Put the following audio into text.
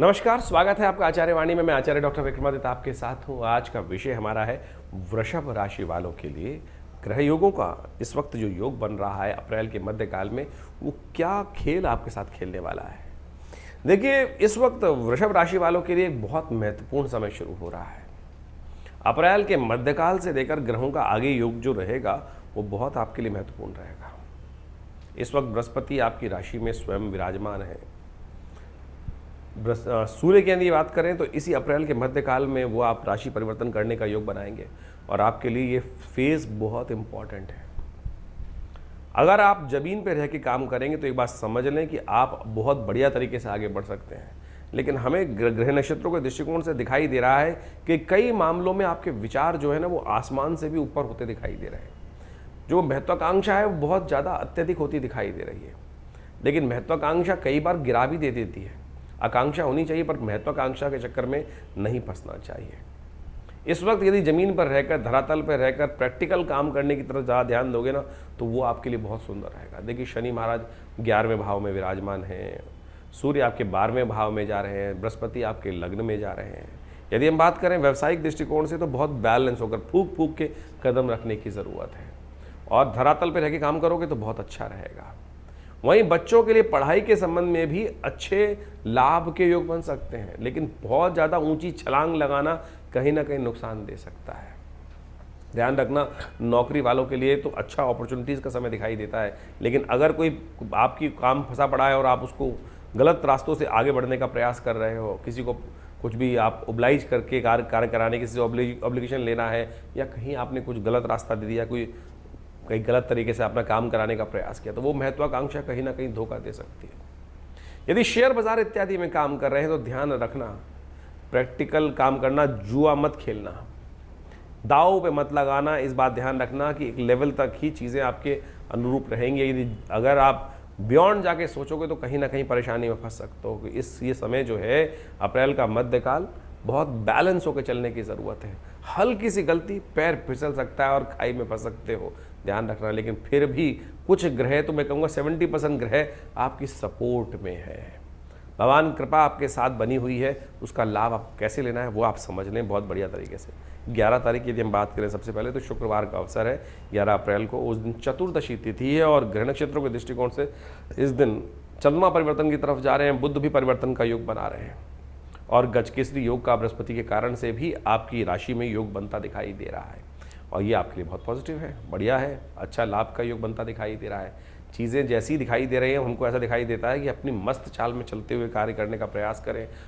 नमस्कार, स्वागत है आपका आचार्य वाणी में। मैं आचार्य डॉक्टर विक्रमादित्य आपके साथ हूँ। आज का विषय हमारा है वृषभ राशि वालों के लिए ग्रह योगों का इस वक्त जो योग बन रहा है अप्रैल के मध्यकाल में, वो क्या खेल आपके साथ खेलने वाला है। देखिए, इस वक्त वृषभ राशि वालों के लिए एक बहुत महत्वपूर्ण समय शुरू हो रहा है। अप्रैल के मध्यकाल से लेकर ग्रहों का आगे योग जो रहेगा वो बहुत आपके लिए महत्वपूर्ण रहेगा। इस वक्त बृहस्पति आपकी राशि में स्वयं विराजमान है। सूर्य की यदि बात करें तो इसी अप्रैल के मध्यकाल में वो आप राशि परिवर्तन करने का योग बनाएंगे और आपके लिए ये फेज बहुत इंपॉर्टेंट है। अगर आप जमीन पर रह के काम करेंगे तो एक बात समझ लें कि आप बहुत बढ़िया तरीके से आगे बढ़ सकते हैं, लेकिन हमें ग्रह नक्षत्रों के दृष्टिकोण से दिखाई दे रहा है कि कई मामलों में आपके विचार जो है ना वो आसमान से भी ऊपर होते दिखाई दे रहे हैं। जो महत्वाकांक्षा है वो बहुत ज़्यादा अत्यधिक होती दिखाई दे रही है, लेकिन महत्वाकांक्षा कई बार गिरा भी दे देती है। आकांक्षा होनी चाहिए पर महत्वाकांक्षा के चक्कर में नहीं फंसना चाहिए। इस वक्त यदि ज़मीन पर रहकर, धरातल पर रहकर प्रैक्टिकल काम करने की तरफ ज़्यादा ध्यान दोगे ना तो वो आपके लिए बहुत सुंदर रहेगा। देखिए, शनि महाराज 11वें भाव में विराजमान हैं, सूर्य आपके 12वें भाव में जा रहे हैं, बृहस्पति आपके लग्न में जा रहे हैं। यदि हम बात करें व्यावसायिक दृष्टिकोण से तो बहुत बैलेंस होकर फूक फूक के कदम रखने की ज़रूरत है और धरातल पर रह के काम करोगे तो बहुत अच्छा रहेगा। वहीं बच्चों के लिए पढ़ाई के संबंध में भी अच्छे लाभ के योग बन सकते हैं, लेकिन बहुत ज़्यादा ऊंची छलांग लगाना कहीं ना कहीं नुकसान दे सकता है। ध्यान रखना, नौकरी वालों के लिए तो अच्छा अपॉर्चुनिटीज़ का समय दिखाई देता है, लेकिन अगर कोई आपकी काम फंसा पड़ा है और आप उसको गलत रास्तों से आगे बढ़ने का प्रयास कर रहे हो, किसी को कुछ भी आप ओब्लाइज करके कार्य कराने, किसी से ऑब्लिगेशन लेना है या कहीं आपने कुछ गलत रास्ता दे दिया, कहीं गलत तरीके से अपना काम कराने का प्रयास किया, तो वो महत्वाकांक्षा कहीं ना कहीं धोखा दे सकती है। यदि शेयर बाजार इत्यादि में काम कर रहे हैं तो ध्यान रखना, प्रैक्टिकल काम करना, जुआ मत खेलना, दाव पे मत लगाना। इस बात ध्यान रखना कि एक लेवल तक ही चीज़ें आपके अनुरूप रहेंगी। यदि अगर आप बियॉन्ड जाके सोचोगे तो कहीं ना कहीं परेशानी में फंस सकते हो। ये समय जो है अप्रैल का मध्यकाल, बहुत बैलेंस होकर चलने की ज़रूरत है। हल्की सी गलती, पैर फिसल सकता है और खाई में फंस सकते हो, ध्यान रखना। लेकिन फिर भी कुछ ग्रह, तो मैं कहूँगा 70% ग्रह आपकी सपोर्ट में है। भगवान कृपा आपके साथ बनी हुई है, उसका लाभ आप कैसे लेना है वो आप समझ लें बहुत बढ़िया तरीके से। 11 तारीख की यदि हम बात करें, सबसे पहले तो शुक्रवार का अवसर है 11 अप्रैल को। उस दिन चतुर्दशी तिथि है और ग्रह नक्षत्रों के दृष्टिकोण से इस दिन चंद्रमा परिवर्तन की तरफ जा रहे हैं, बुध भी परिवर्तन का योग बना रहे हैं और गजकेसरी योग का बृहस्पति के कारण से भी आपकी राशि में योग बनता दिखाई दे रहा है और ये आपके लिए बहुत पॉजिटिव है, बढ़िया है। अच्छा लाभ का योग बनता दिखाई दे रहा है। चीज़ें जैसी दिखाई दे रही हैं, हमको ऐसा दिखाई देता है कि अपनी मस्त चाल में चलते हुए कार्य करने का प्रयास करें